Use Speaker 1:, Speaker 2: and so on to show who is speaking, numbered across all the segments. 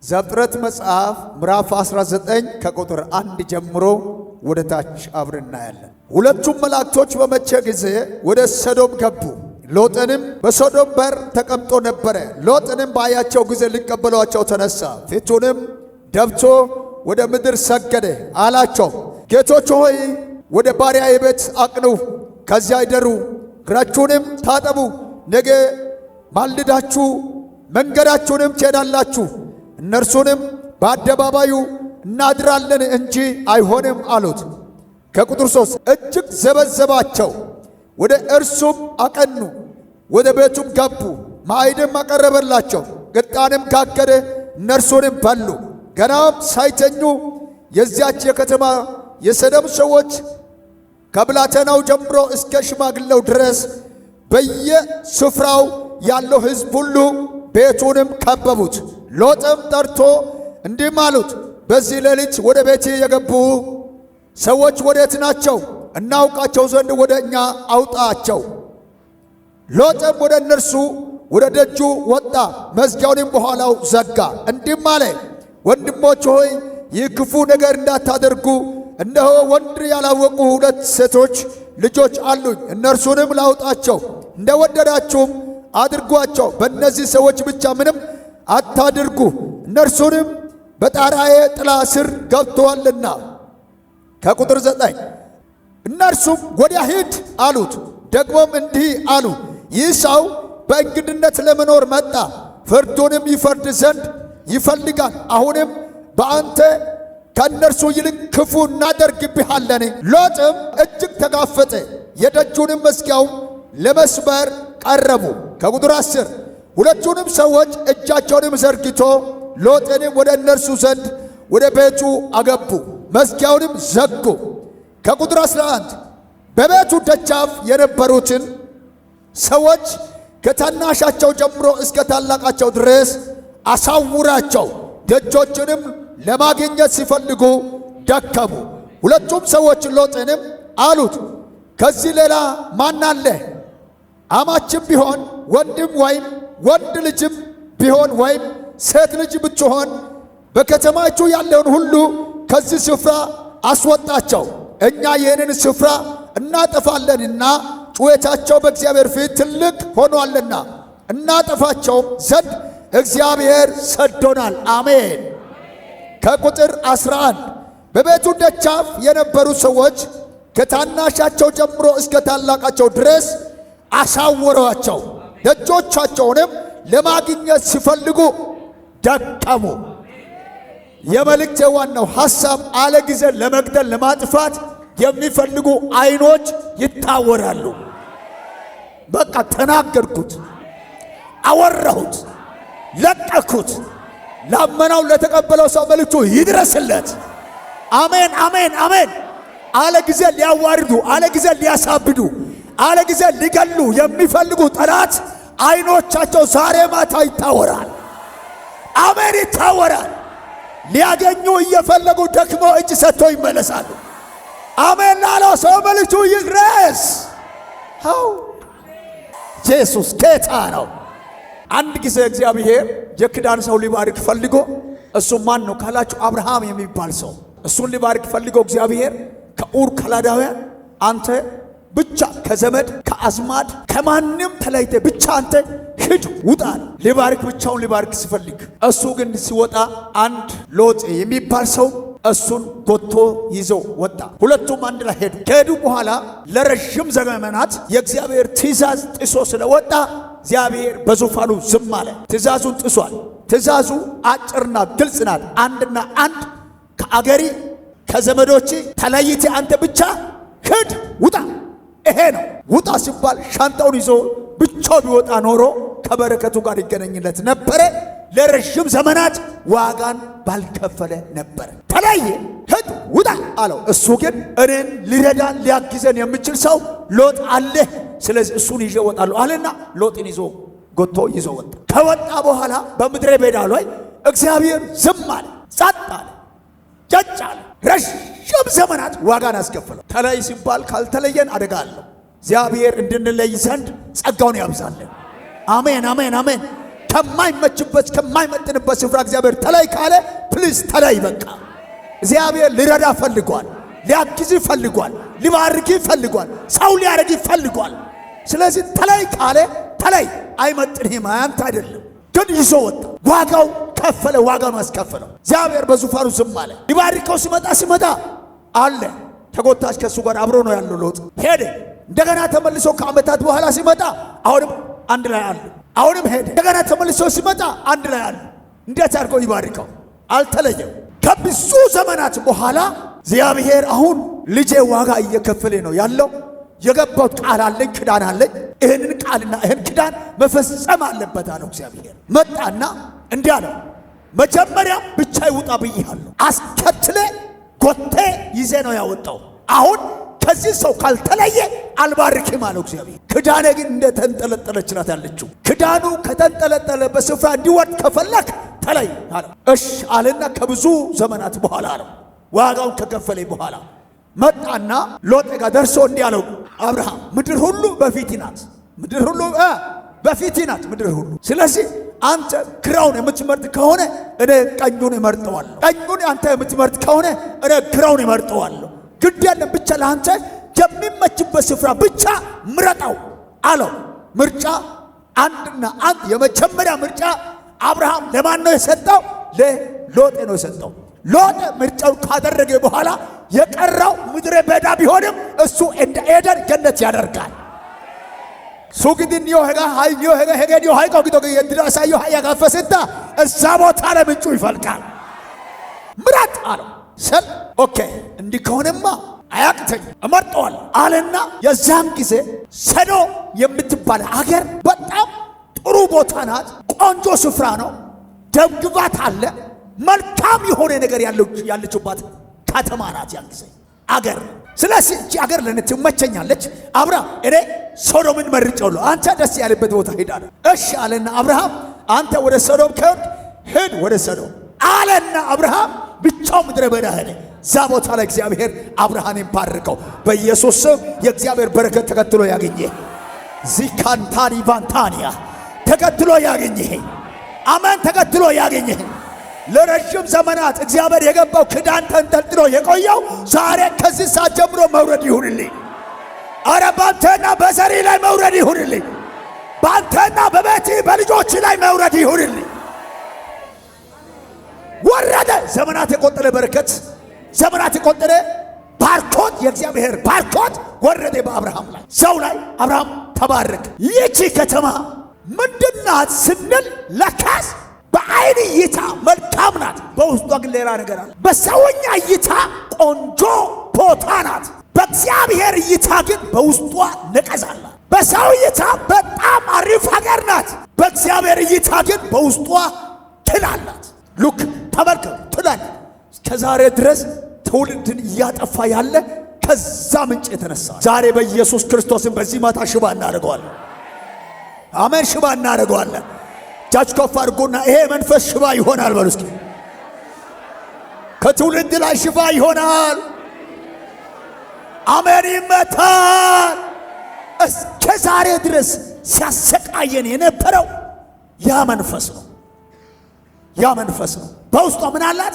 Speaker 1: ዘፍጥረት መጽሐፍ ምዕራፍ 19 ከቁጥር 1 ጀምሮ ወደ ታች አብረን እናያለን። ሁለቱም መላእክቶች በመቼ ጊዜ ወደ ሰዶም ገቡ። ሎጥንም በሶዶም በር ተቀምጦ ነበረ። ሎጥንም ባያቸው ጊዜ ሊቀበሏቸው ተነሳ። ፊቱንም ደፍቶ ወደ ምድር ሰገደ። አላቸው፣ ጌቶች ሆይ ወደ ባሪያዬ ቤት አቅኑ፣ ከዚያ ይደሩ፣ እግራችሁንም ታጠቡ። ነገ ማልዳችሁ መንገዳችሁንም ትሄዳላችሁ። እነርሱንም በአደባባዩ እናድራለን እንጂ አይሆንም አሉት። ከቁጥር 3 እጅግ ዘበዘባቸው። ወደ እርሱም አቀኑ፣ ወደ ቤቱም ገቡ። ማዕድም አቀረበላቸው፣ ቂጣንም ጋገረ፣ እነርሱንም በሉ። ገናም ሳይተኙ የዚያች የከተማ የሰዶም ሰዎች ከብላቴናው ጀምሮ እስከ ሽማግሌው ድረስ በየስፍራው ያለው ሕዝብ ሁሉ ቤቱንም ከበቡት። ሎጥም ጠርቶ እንዲህም አሉት፣ በዚህ ሌሊት ወደ ቤቴ የገቡ ሰዎች ወዴት ናቸው? እናውቃቸው ዘንድ ወደ እኛ አውጣቸው። ሎጥም ወደ እነርሱ ወደ ደጁ ወጣ፣ መዝጊያውንም በኋላው ዘጋ። እንዲህም አለ፣ ወንድሞች ሆይ ይህ ክፉ ነገር እንዳታደርጉ፣ እነሆ ወንድ ያላወቁ 2 ሴቶች ልጆች አሉኝ። እነርሱንም ላውጣቸው፣ እንደወደዳችሁም አድርጓቸው። በእነዚህ ሰዎች ብቻ ምንም አታድርጉ፣ እነርሱንም በጣራዬ ጥላ ስር ገብተዋልና። ከቁጥር 9 እነርሱም ወዲያ ሂድ አሉት። ደግሞም እንዲህ አሉ፣ ይህ ሰው በእንግድነት ለመኖር መጣ፣ ፍርዱንም ይፈርድ ዘንድ ይፈልጋል። አሁንም በአንተ ከእነርሱ ይልቅ ክፉ እናደርግብሃለን። ሎጥም እጅግ ተጋፈጠ፣ የደጁንም መዝጊያው ለመስበር ቀረቡ። ከቁጥር 10 ሁለቱንም ሰዎች እጃቸውንም ዘርግቶ ሎጥንም ወደ እነርሱ ዘንድ ወደ ቤቱ አገቡ፣ መዝጊያውንም ዘጉ። ከቁጥር 11 በቤቱ ደጃፍ የነበሩትን ሰዎች ከታናሻቸው ጀምሮ እስከ ታላቃቸው ድረስ አሳውራቸው፣ ደጆችንም ለማግኘት ሲፈልጉ ደከሙ። ሁለቱም ሰዎች ሎጥንም አሉት፣ ከዚህ ሌላ ማን አለ? አማችም ቢሆን ወንድም ወይም ወንድ ልጅም ቢሆን ወይም ሴት ልጅ ብትሆን በከተማይቱ ያለውን ሁሉ ከዚህ ስፍራ አስወጣቸው። እኛ ይህንን ስፍራ እናጠፋለንና ጩኸታቸው በእግዚአብሔር ፊት ትልቅ ሆኗልና እናጠፋቸውም ዘንድ እግዚአብሔር ሰዶናል። አሜን። ከቁጥር 11 በቤቱ ደጃፍ የነበሩ ሰዎች ከታናሻቸው ጀምሮ እስከ ታላቃቸው ድረስ አሳወሯቸው፣ ደጆቻቸውንም ለማግኘት ሲፈልጉ ደከሙ። የመልእክቴ ዋናው ሐሳብ አለ ጊዜ ለመግደል ለማጥፋት የሚፈልጉ አይኖች ይታወራሉ። በቃ ተናገርኩት፣ አወራሁት፣ ለቀኩት። ላመናው ለተቀበለው ሰው መልእክቱ ይድረስለት። አሜን፣ አሜን፣ አሜን። አለ ጊዜ ሊያዋርዱ፣ አለ ጊዜ ሊያሳብዱ፣ አለ ጊዜ ሊገሉ የሚፈልጉ ጠላት አይኖቻቸው ዛሬ ማታ ይታወራል። አሜን፣ ይታወራል። ሊያገኙ እየፈለጉ ደክሞ እጅ ሰጥቶ ይመለሳሉ። አሜን ላለው ሰው መልእክቱ ይድረስ። ኢየሱስ ጌታ ነው። አንድ ጊዜ እግዚአብሔር የክዳን ሰው ሊባርክ ፈልጎ፣ እሱ ማን ነው ካላችሁ አብርሃም የሚባል ሰው፣ እሱን ሊባርክ ፈልጎ እግዚአብሔር ከኡር ከላዳውያን አንተ ብቻ ከዘመድ ከአዝማድ ከማንም ተለይተ ብቻ አንተ ሂድ ውጣ ሊባርክ ብቻውን ሊባርክ ሲፈልግ፣ እሱ ግን ሲወጣ አንድ ሎጥ የሚባል ሰው እሱን ጎቶ ይዞ ወጣ። ሁለቱም አንድ ላይ ሄዱ። ከሄዱ በኋላ ለረጅም ዘመናት የእግዚአብሔር ትእዛዝ ጥሶ ስለወጣ እግዚአብሔር በዙፋኑ ዝም አለ። ትእዛዙን ጥሷል። ትእዛዙ አጭርና ግልጽ ናት። አንድና አንድ ከአገሪ ከዘመዶች ተለይተ አንተ ብቻ ሂድ ውጣ። ይሄ ነው። ውጣ ሲባል ሻንጣውን ይዞ ብቻው ቢወጣ ኖሮ ከበረከቱ ጋር ይገናኝለት ነበረ። ለረጅም ዘመናት ዋጋን ባልከፈለ ነበረ። ተለየ፣ ሂድ ውጣ አለው። እሱ ግን እኔን ሊረዳን ሊያግዘን የሚችል ሰው ሎጥ አለ፣ ስለዚህ እሱን ይዤ እወጣለሁ አለና ሎጥን ይዞ ጎቶ ይዞ ወጣ። ከወጣ በኋላ በምድረ በዳ ላይ እግዚአብሔር ዝም አለ፣ ጸጥ አለ፣ ጨጭ አለ። ረጅም ዘመናት ዋጋን አስከፈለው። ተለይ ሲባል ካልተለየን አደጋ አለው። እግዚአብሔር እንድንለይ ዘንድ ጸጋውን ያብዛልን። አሜን፣ አሜን፣ አሜን። ከማይመችበት ከማይመጥንበት ስፍራ እግዚአብሔር ተለይ ካለ ፕሊዝ ተለይ። በቃ እግዚአብሔር ሊረዳ ፈልጓል፣ ሊያግዝ ፈልጓል፣ ሊባርክ ፈልጓል፣ ሰው ሊያረግ ፈልጓል። ስለዚህ ተለይ ካለ ተለይ። አይመጥንህም፣ አንተ አይደለም ግን ይዞ ወጣ። ዋጋው ከፈለ፣ ዋጋውን አስከፈለው። እግዚአብሔር በዙፋኑ ዝም አለ። ሊባርከው ሲመጣ አለ ተጎታች ከሱ ጋር አብሮ ነው ያለው። ሎጥ ሄደ። እንደገና ተመልሶ ከዓመታት በኋላ ሲመጣ አሁንም አንድ ላይ አለ። አሁንም ሄደ። እንደገና ተመልሶ ሲመጣ አንድ ላይ አለ። እንዴት አድርጎ ይባርከው? አልተለየም። ከብዙ ዘመናት በኋላ እግዚአብሔር አሁን ልጄ ዋጋ እየከፈለ ነው ያለው። የገባሁት ቃል አለኝ፣ ክዳን አለኝ። ይህንን ቃልና ይህን ክዳን መፈጸም አለበት አለው እግዚአብሔር። መጣና እንዲህ አለው፣ መጀመሪያ ብቻ ይውጣ ብዬሃለሁ፣ አስከትለ ጎቴ ይዜ ነው ያወጣው። አሁን ከዚህ ሰው ካልተለየ አልባርክም አለው እግዚአብሔር። ክዳኔ ግን እንደተንጠለጠለች ናት ያለችው። ክዳኑ ከተንጠለጠለበት ስፍራ እንዲወድቅ ከፈለክ ተለይ አለው። እሺ አለና ከብዙ ዘመናት በኋላ ነው ዋጋውን ከከፈለ በኋላ መጣና ሎጥ ጋር ደርሶ እንዲህ አለው፣ አብርሃም ምድር ሁሉ በፊት ናት፣ ምድር ሁሉ በፊት ናት፣ ምድር ሁሉ። ስለዚህ አንተ ግራውን የምትመርጥ ከሆነ እኔ ቀኙን እመርጠዋለሁ፣ ቀኙን አንተ የምትመርጥ ከሆነ እኔ ግራውን እመርጠዋለሁ። ግድ የለም ብቻ ለአንተ የሚመችበት ስፍራ ብቻ ምረጠው አለው። ምርጫ አንድና አንድ የመጀመሪያ ምርጫ አብርሃም ለማን ነው የሰጠው? ለሎጥ ነው የሰጠው። ሎጥ ምርጫውን ካደረገ በኋላ የቀረው ምድረ በዳ ቢሆንም እሱ እንደ ኤደን ገነት ያደርጋል። ሱግድንዮ ሄገንዮ ሃይቆ ግዶ የድራሳዮ ያጋፈስታ እዛ ቦታ ለምንጩ ይፈልቃል። ምረጥ አለው። ሰል ኦኬ እንዲህ ከሆነማ አያቅተኝ እመርጠዋል አለና የዛን ጊዜ ሰዶም የምትባል አገር በጣም ጥሩ ቦታ ናት። ቆንጆ ስፍራ ነው። ደምግባት አለ። መልካም የሆነ ነገር ያለችባት ከተማ ናት። ያን ጊዜ አገር። ስለዚህ እቺ አገር ለኔ ትመቸኛለች። አብርሃም እኔ ሶዶምን መርጬዋለሁ፣ አንተ ደስ ያለበት ቦታ ሄዳለሁ። እሺ አለና አብርሃም አንተ ወደ ሶዶም ከሄድክ ሄድ ወደ ሶዶም አለና አብርሃም ብቻው ምድረ በዳ ሄደ። እዛ ቦታ ላይ እግዚአብሔር አብርሃምን ባርከው። በኢየሱስ ስም የእግዚአብሔር በረከት ተከትሎ ያገኘ ዚካንታኒ ቫንታኒያ ተከትሎ ያገኘ አሜን፣ ተከትሎ ያገኘ ለረጅም ዘመናት እግዚአብሔር የገባው ክዳን ተንጠልጥሎ የቆየው ዛሬ ከዚህ ሰዓት ጀምሮ መውረድ ይሁንልኝ። አረ ባንተና በዘሪ ላይ መውረድ ይሁንልኝ። ባንተና በቤቲ በልጆች ላይ መውረድ ይሁንልኝ። ወረደ። ዘመናት የቆጠረ በረከት፣ ዘመናት የቆጠረ ባርኮት፣ የእግዚአብሔር ባርኮት ወረደ በአብርሃም ላይ፣ ሰው ላይ። አብርሃም ተባረከ። ይህቺ ከተማ ምንድናት ስንል ለካስ በአይን እይታ መልካም ናት፣ በውስጧ ግን ሌላ ነገር አለ። በሰውኛ እይታ ቆንጆ ቦታ ናት፣ በእግዚአብሔር እይታ ግን በውስጧ ነቀዝ አለ። በሰው እይታ በጣም አሪፍ ሀገር ናት፣ በእግዚአብሔር እይታ ግን በውስጧ ትል አላት። ሉክ ተመልከቱ፣ ትላል እስከዛሬ ድረስ ትውልድን እያጠፋ ያለ ከዛ ምንጭ የተነሳ ዛሬ በኢየሱስ ክርስቶስን በዚህ ማታ ሽባ እናደርገዋለን። አሜን፣ ሽባ እናደርገዋለን። እጃችሁ ከፍ አድርጉና ይሄ መንፈስ ሽባ ይሆናል በሉ እስኪ። ከትውልድ ላይ ሽባ ይሆናል። አሜን፣ ይመታል። እስከ ዛሬ ድረስ ሲያሰቃየን የነበረው ያ መንፈስ ነው፣ ያ መንፈስ ነው። በውስጧ ምን አላት?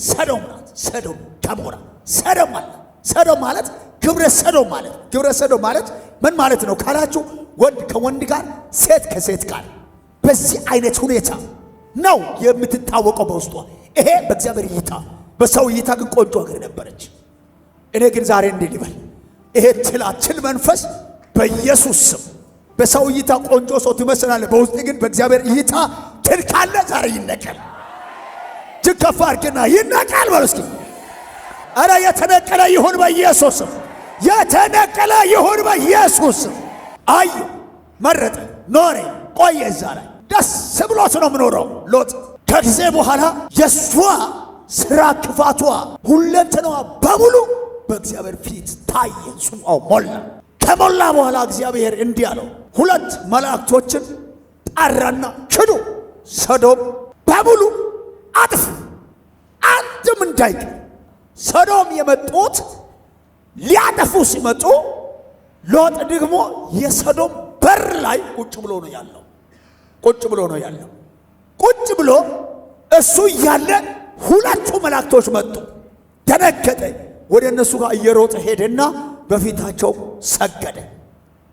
Speaker 1: ሰዶም ናት። ሰዶም ገሞራ፣ ሰዶም ማለት ሰዶም ማለት ግብረ ሰዶም ማለት ግብረ ሰዶም ማለት ምን ማለት ነው ካላችሁ፣ ወንድ ከወንድ ጋር፣ ሴት ከሴት ጋር በዚህ አይነት ሁኔታ ነው የምትታወቀው በውስጧ። ይሄ በእግዚአብሔር እይታ፣ በሰው እይታ ግን ቆንጆ ሀገር ነበረች። እኔ ግን ዛሬ እንዲህ ልበል፣ ይሄ ትላችል መንፈስ በኢየሱስ ስም በሰው እይታ ቆንጆ ሰው ትመስላለህ፣ በውስጥ ግን በእግዚአብሔር እይታ ትል ካለ ዛሬ ይነቀል። እጅግ ከፍ አድርግና ይነቀል በሉ እስኪ። አረ የተነቀለ ይሁን በኢየሱስ ስም፣ የተነቀለ ይሁን በኢየሱስ ስም። አዩ መረጠ፣ ኖሬ፣ ቆየ። እዛ ላይ ደስ ብሎት ነው የምኖረው ሎጥ። ከጊዜ በኋላ የሷ ስራ ክፋቷ ሁለንተናዋ በሙሉ በእግዚአብሔር ፊት ታየ። ጽዋው ሞላ። ከሞላ በኋላ እግዚአብሔር እንዲህ አለው፣ ሁለት መላእክቶችን ጠራና ክዱ፣ ሰዶም በሙሉ አጥፍ፣ አንድም እንዳይቀር። ሰዶም የመጡት ሊያጠፉ ሲመጡ ሎጥ ደግሞ የሰዶም በር ላይ ቁጭ ብሎ ነው ያለው። ቁጭ ብሎ ነው ያለው። ቁጭ ብሎ እሱ እያለ ሁለቱ መላእክቶች መጡ። ደነገጠ። ወደ እነሱ ጋር እየሮጠ ሄደና በፊታቸው ሰገደ።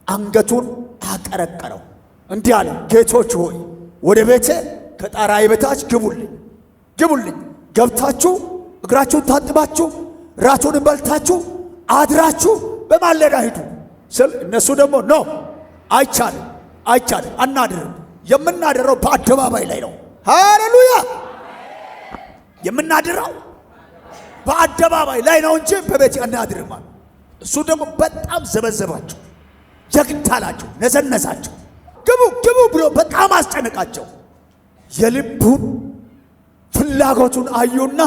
Speaker 1: አንገቱን አቀረቀረው። እንዲህ አለ፣ ጌቶች ሆይ ወደ ቤቴ ከጣራዬ በታች ግቡልኝ። ገብታችሁ እግራችሁን ታጥባችሁ ራቱን በልታችሁ አድራችሁ በማለዳ ሂዱ ስል እነሱ ደግሞ ኖ አይቻልም፣ አናድርም። የምናድረው በአደባባይ ላይ ነው። ሃሌሉያ! የምናድረው በአደባባይ ላይ ነው እንጂ በቤት አናድርም። እሱ ደግሞ በጣም ዘበዘባቸው፣ ጀግት አላቸው፣ ነዘነዛቸው። ግቡ ብሎ በጣም አስጨነቃቸው። የልቡን ፍላጎቱን አዩና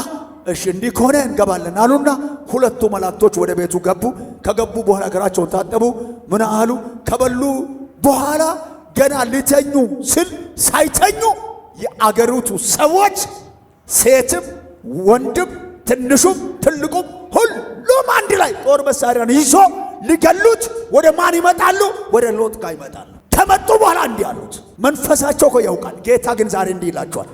Speaker 1: እሺ እንዲህ ከሆነ እንገባለን አሉና ሁለቱ መላእክቶች ወደ ቤቱ ገቡ። ከገቡ በኋላ እግራቸውን ታጠቡ። ምን አሉ? ከበሉ በኋላ ገና ሊተኙ ስል ሳይተኙ የአገሪቱ ሰዎች ሴትም ወንድም ትንሹም ትልቁም ሁሉም አንድ ላይ ጦር መሳሪያን ይዞ ሊገሉት ወደ ማን ይመጣሉ? ወደ ሎጥ ጋር ይመጣሉ። ከመጡ በኋላ እንዲህ አሉት። መንፈሳቸው እኮ ያውቃል። ጌታ ግን ዛሬ እንዲህ ይላቸዋል፣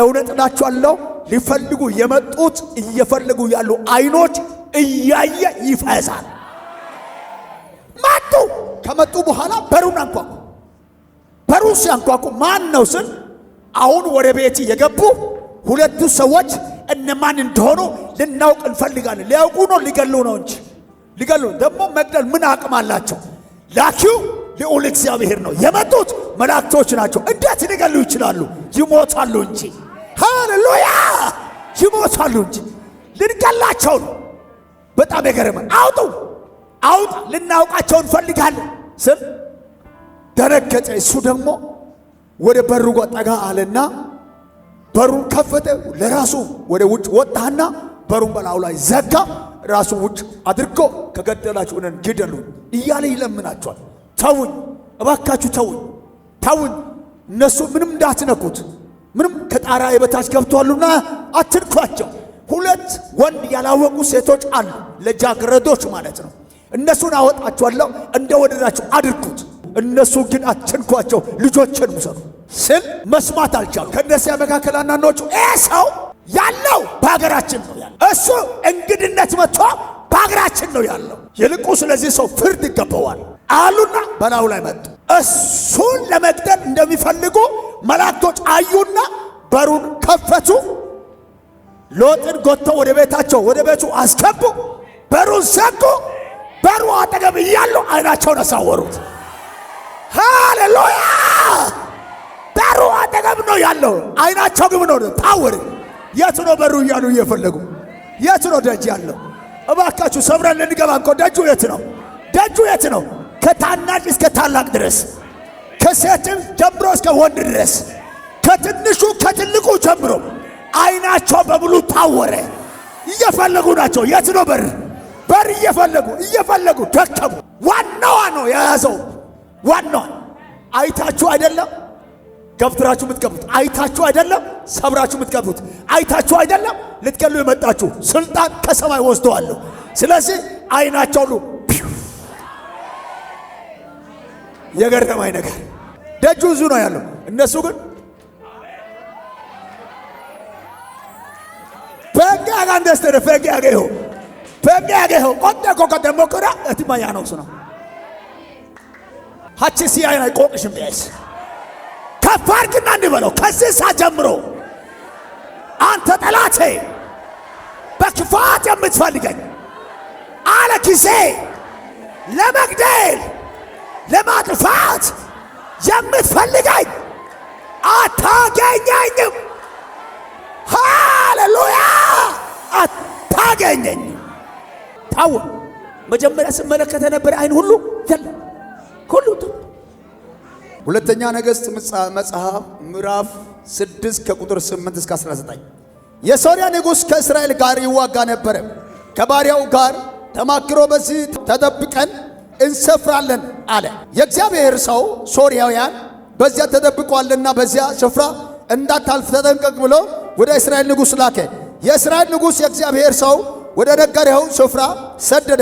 Speaker 1: እውነት እላችኋለሁ ሊፈልጉ የመጡት እየፈለጉ ያሉ አይኖች እያየ ይፈዛል። መጡ። ከመጡ በኋላ በሩን አንኳኩ። በሩን ሲያንኳኩ ማን ነው ስል አሁን ወደ ቤት የገቡ ሁለቱ ሰዎች እነማን እንደሆኑ ልናውቅ እንፈልጋለን። ሊያውቁ ነው ሊገሉ ነው እንጂ ሊገሉ ደግሞ መግደል ምን አቅም አላቸው? ላኪው ልዑል እግዚአብሔር ነው። የመጡት መላእክቶች ናቸው። እንዴት ሊገሉ ይችላሉ? ይሞታሉ እንጂ። ሃሌሉያ! ይሞታሉ እንጂ ልንገላቸው ነው። በጣም የገረመን አውጡ ልናውቃቸው እንፈልጋለን ስል ደነገጠ። እሱ ደግሞ ወደ በሩ ጠጋ አለና በሩን ከፈተ። ለራሱ ወደ ውጭ ወጣና በሩን በላዩ ላይ ዘጋ። ራሱ ውጭ አድርጎ ከገደላችሁ እኔን ግደሉኝ እያለ ይለምናቸዋል። ተውኝ እባካችሁ ተውኝ። እነሱ ምንም እንዳትነኩት፣ ምንም ከጣራዬ በታች ገብተዋሉና አትንኳቸው። ሁለት ወንድ ያላወቁ ሴቶች አሉ፣ ልጃገረዶች ማለት ነው። እነሱን አወጣቸዋለሁ፣ እንደወደዳችሁ አድርጉት። እነሱ ግን አትንኳቸው፣ ልጆችን ውሰዱ ስል መስማት አልቻሉ። ከእነዚያ መካከል አንዳንዶቹ ሰው ያለው በሀገራችን ነው ያለው፣ እሱ እንግድነት መጥቶ በሀገራችን ነው ያለው፣ ይልቁ ስለዚህ ሰው ፍርድ ይገባዋል አሉና በላዩ ላይ መጡ። እሱን ለመግደል እንደሚፈልጉ መላእክቶች አዩና በሩን ከፈቱ። ሎጥን ጎተው ወደ ቤቱ አስገቡ። በሩን ዘጉ። በሩ አጠገብ እያሉ አይናቸውን አሳወሩት። ሃሌሉያ! በሩ አጠገብ ነው ያለው፣ አይናቸው ግን ነው ታወረ። የት ነው በሩ እያሉ እየፈለጉ፣ የት ነው ደጅ ያለው? እባካችሁ ሰብረን ልንገባ እኮ ደጁ የት ነው? ከታናሽ እስከ ታላቅ ድረስ፣ ከሴትም ጀምሮ እስከ ወንድ ድረስ፣ ከትንሹ ከትልቁ ጀምሮ አይናቸው በሙሉ ታወረ። እየፈለጉ ናቸው። የት ነው በር እየፈለጉ ደከሙ። ዋናዋ ነው የያዘው። ዋናዋ አይታችሁ አይደለም ገብትራችሁ የምትገቡት፣ አይታችሁ አይደለም ሰብራችሁ የምትገቡት፣ አይታችሁ አይደለም ልትገሉ የመጣችሁ ስልጣን ከሰማይ ወስደዋለሁ። ስለዚህ አይናቸው ሁሉ የገረመኝ ነገር ደጁ እዙ ነው ያለው። እነሱ ግን ፈገያገሆ ቆጠ ሞክራ እትማያ ነው ስነ ሀቺ ሲያይ ላይ ቆቅሽም ቢያይስ ከፋርክና እንዲበለው ከዚህ ሰዓት ጀምሮ አንተ ጠላቴ በክፋት የምትፈልገኝ አለ ኪሴ ለመግደል ለማጥፋት የምትፈልገኝ አታገኘኝም። ሃሌሉያ! አታገኘኝም። ታው መጀመሪያ ስመለከተ ነበር አይን ሁሉ የለም ሁሉ። ሁለተኛ ነገሥት መጽሐፍ ምዕራፍ 6 ከቁጥር 8 እስከ 19 የሶርያ ንጉሥ ከእስራኤል ጋር ይዋጋ ነበር። ከባሪያው ጋር ተማክሮ በዚህ ተደብቀን እንሰፍራለን አለ። የእግዚአብሔር ሰው ሶርያውያን በዚያ ተደብቀዋልና በዚያ ስፍራ እንዳታልፍ ተጠንቀቅ ብሎ ወደ እስራኤል ንጉሥ ላከ። የእስራኤል ንጉሥ የእግዚአብሔር ሰው ወደ ነገረው ስፍራ ሰደደ።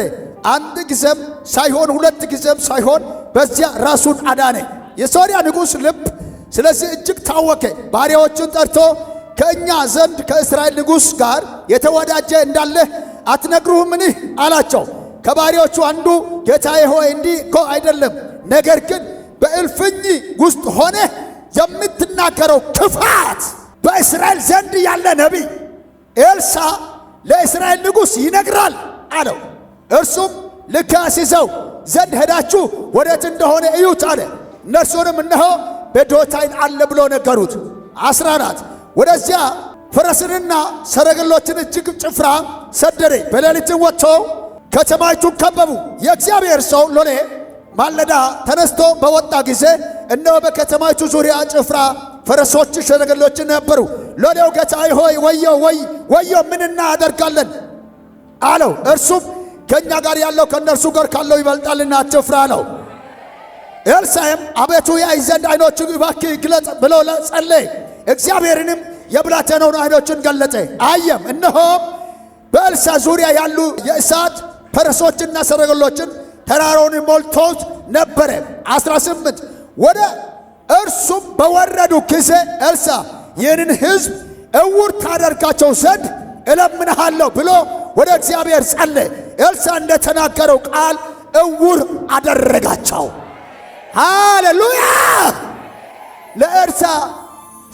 Speaker 1: አንድ ጊዜም ሳይሆን ሁለት ጊዜም ሳይሆን በዚያ ራሱን አዳነ። የሶርያ ንጉሥ ልብ ስለዚህ እጅግ ታወከ። ባሪያዎቹን ጠርቶ ከእኛ ዘንድ ከእስራኤል ንጉሥ ጋር የተወዳጀ እንዳለ አትነግሩህምን አላቸው። ከባሪያዎቹ አንዱ ጌታዬ ሆይ እንዲህ እኮ አይደለም፣ ነገር ግን በእልፍኝ ውስጥ ሆነ የምትናገረው ክፋት በእስራኤል ዘንድ ያለ ነቢይ ኤልሳ ለእስራኤል ንጉሥ ይነግራል አለው። እርሱም ልክ አስይዘው ዘንድ ሄዳችሁ ወዴት እንደሆነ እዩት አለ። እነርሱንም እነሆ በዶታይን አለ ብሎ ነገሩት። 14 ወደዚያ ፈረስንና ሰረገሎችን እጅግ ጭፍራ ሰደደ። በሌሊትም ወጥቶ ከተማይቱን ከበቡ። የእግዚአብሔር ሰው ሎሌ ማለዳ ተነስቶ በወጣ ጊዜ እነሆ በከተማይቱ ዙሪያ ጭፍራ ፈረሶች፣ ሰረገሎች ነበሩ። ሎሌው ጌታዬ ሆይ ወዮ ምን እናደርጋለን አለው። እርሱም ከእኛ ጋር ያለው ከእነርሱ ጋር ካለው ይበልጣልና አትፍራ አለው። ኤልሳዕም አቤቱ ያይ ዘንድ ዓይኖቹን እባክህ ግለጥ ብሎ ጸለየ። እግዚአብሔርንም የብላቴናውን ዓይኖቹን ገለጠ፣ አየም። እነሆም በኤልሳዕ ዙሪያ ያሉ የእሳት ፈረሶችና ሰረገሎችን ተራራውን ሞልቶት ነበረ። 18 ወደ እርሱም በወረዱ ጊዜ ኤልሳዕ ይህንን ሕዝብ እውር ታደርጋቸው ዘንድ እለምንሃለሁ ብሎ ወደ እግዚአብሔር ጸለየ። ኤልሳዕ እንደተናገረው ቃል እውር አደረጋቸው። ሃሌሉያ! ለኤልሳዕ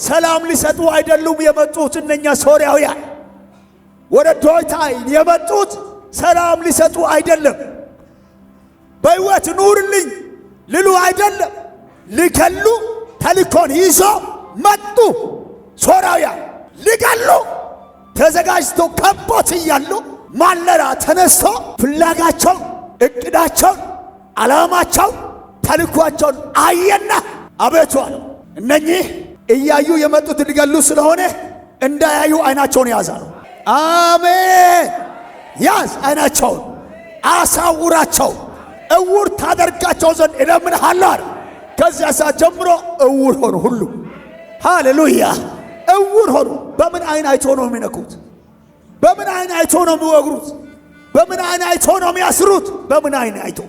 Speaker 1: ሰላም ሊሰጡ አይደሉም የመጡት እነኛ ሶርያውያን። ወደ ዶታይን የመጡት ሰላም ሊሰጡ አይደለም፣ በሕይወት ኑርልኝ ልሉ አይደለም፣ ሊገሉ ተልኮን ይዞ መጡ። ሶርያውያን ሊገሉ ተዘጋጅቶ ከቦት እያሉ ማለዳ ተነስቶ ፍላጋቸው፣ እቅዳቸውን፣ ዓላማቸው፣ ተልኳቸውን አየና አቤቱ አለው። እነኚህ እያዩ የመጡት ሊገሉ ስለሆነ እንዳያዩ ዓይናቸውን ያዛሉ። አሜን። ያዝ ዓይናቸውን፣ አሳውራቸው፣ እውር ታደርጋቸው ዘንድ እለምንሃለሁ አለ። ከዚያ ሰዓት ጀምሮ እውር ሆኑ ሁሉ። ሃሌሉያ! እውር ሆኑ። በምን ዓይን አይቶ ነው የሚነኩት? በምን ዓይን አይቶ ነው የሚወግሩት? በምን ዓይን አይቶ ነው የሚያስሩት? በምን ዓይን አይቶ?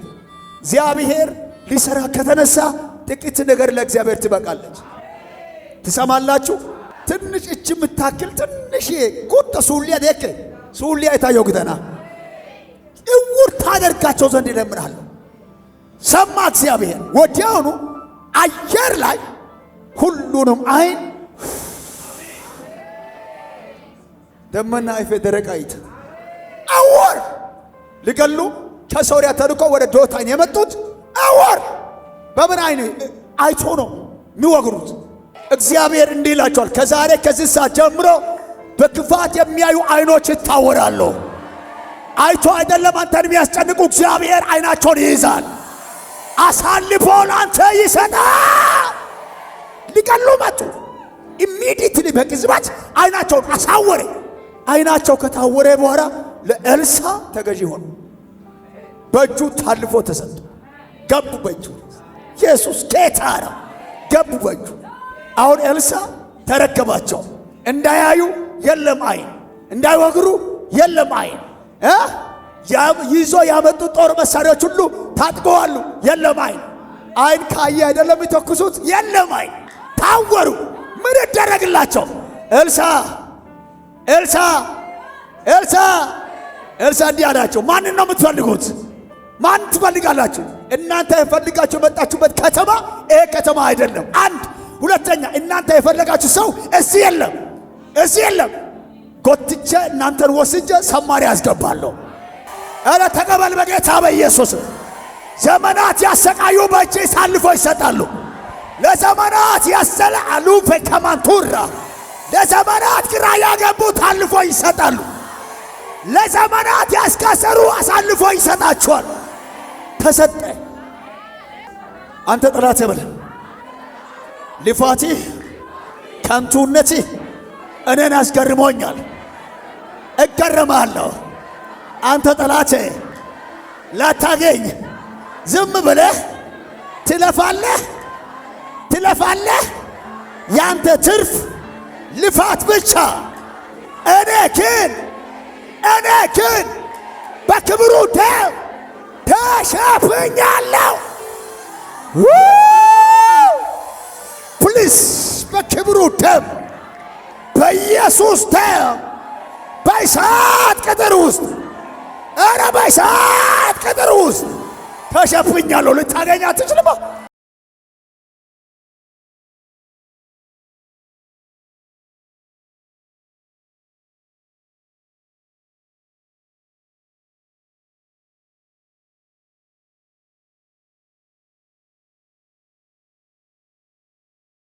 Speaker 1: እግዚአብሔር ሊሰራ ከተነሳ ጥቂት ነገር ለእግዚአብሔር ትበቃለች። ትሰማላችሁ? ትንሽ እጅ የምታክል ትንሽ ቁጥ ሱሊያ ደከ ሱሊያ የታየው ግደና እውር ታደርጋቸው ዘንድ ይለምናለሁ። ሰማ እግዚአብሔር። ወዲያውኑ አየር ላይ ሁሉንም ዓይን ደመና አይፈ ደረቃይት እውር ሊገሉ ከሶርያ ተልኮ ወደ ዶታይን የመጡት እውር በምን ዓይን አይቶ ነው የሚወግሩት? እግዚአብሔር እንዲህ ይላቸዋል፣ ከዛሬ ከዚህ ሰዓት ጀምሮ በክፋት የሚያዩ ዓይኖች ይታወራሉ። አይቶ አይደለም አንተን የሚያስጨንቁ፣ እግዚአብሔር ዓይናቸውን ይይዛል፣ አሳልፎ ለአንተ ይሰጣል። ሊገሉ መጡ። ኢሚዲየትሊ በቅጽበት ዓይናቸውን አሳወረ። ዓይናቸው ከታወረ በኋላ ለኤልሳዕ ተገዢ ሆኑ። በእጁ ታልፎ ተሰጡ። ገቡ በእጁ። ኢየሱስ ጌታ ነው። ገቡ በእጁ። አሁን ኤልሳዕ ተረከባቸው። እንዳያዩ የለም ዓይን፣ እንዳይወግሩ የለም ዓይን። ይዞ ያመጡ ጦር መሳሪያዎች ሁሉ ታጥቀዋሉ፣ የለም ዓይን። ዓይን ካየ አይደለም የሚተኩሱት፣ የለም ዓይን። ታወሩ። ምን ይደረግላቸው? ኤልሳዕ እንዲህ አላቸው፣ ማንን ነው የምትፈልጉት? ማን ትፈልጋላችሁ? እናንተ የፈልጋችሁ የመጣችሁበት ከተማ ይሄ ከተማ አይደለም። አንድ ሁለተኛ፣ እናንተ የፈለጋችሁ ሰው እዚህ የለም፣ እዚህ የለም። ጎትቼ እናንተን ወስጄ ሰማርያ ያስገባለሁ። ኧረ ተቀበል በጌታ በኢየሱስ። ዘመናት ያሰቃዩ በእጄ ሳልፎ ይሰጣሉ። ለዘመናት ያሰላሉ በከማንቱራ ለዘመናት ግራ ያገቡ ታልፎ ይሰጣሉ። ለዘመናት ያስከሰሩ አሳልፎ ይሰጣቸዋል። ተሰጠ። አንተ ጠላቴ በል ልፋቲ ከንቱነቲ እኔን አስገርሞኛል፣ እገረማለሁ። አንተ ጠላቴ ላታገኝ ዝም ብለህ ትለፋለህ። ያንተ ትርፍ ልፋት ብቻ። እኔ ግን በክብሩ ደም ተሸፍኛለሁ። ፕሊስ በክብሩ ደም በኢየሱስ ደም በእሳት ቅጥር ውስጥ ኧረ በእሳት ቅጥር ውስጥ ተሸፍኛለሁ። ልታገኝ አትችልም።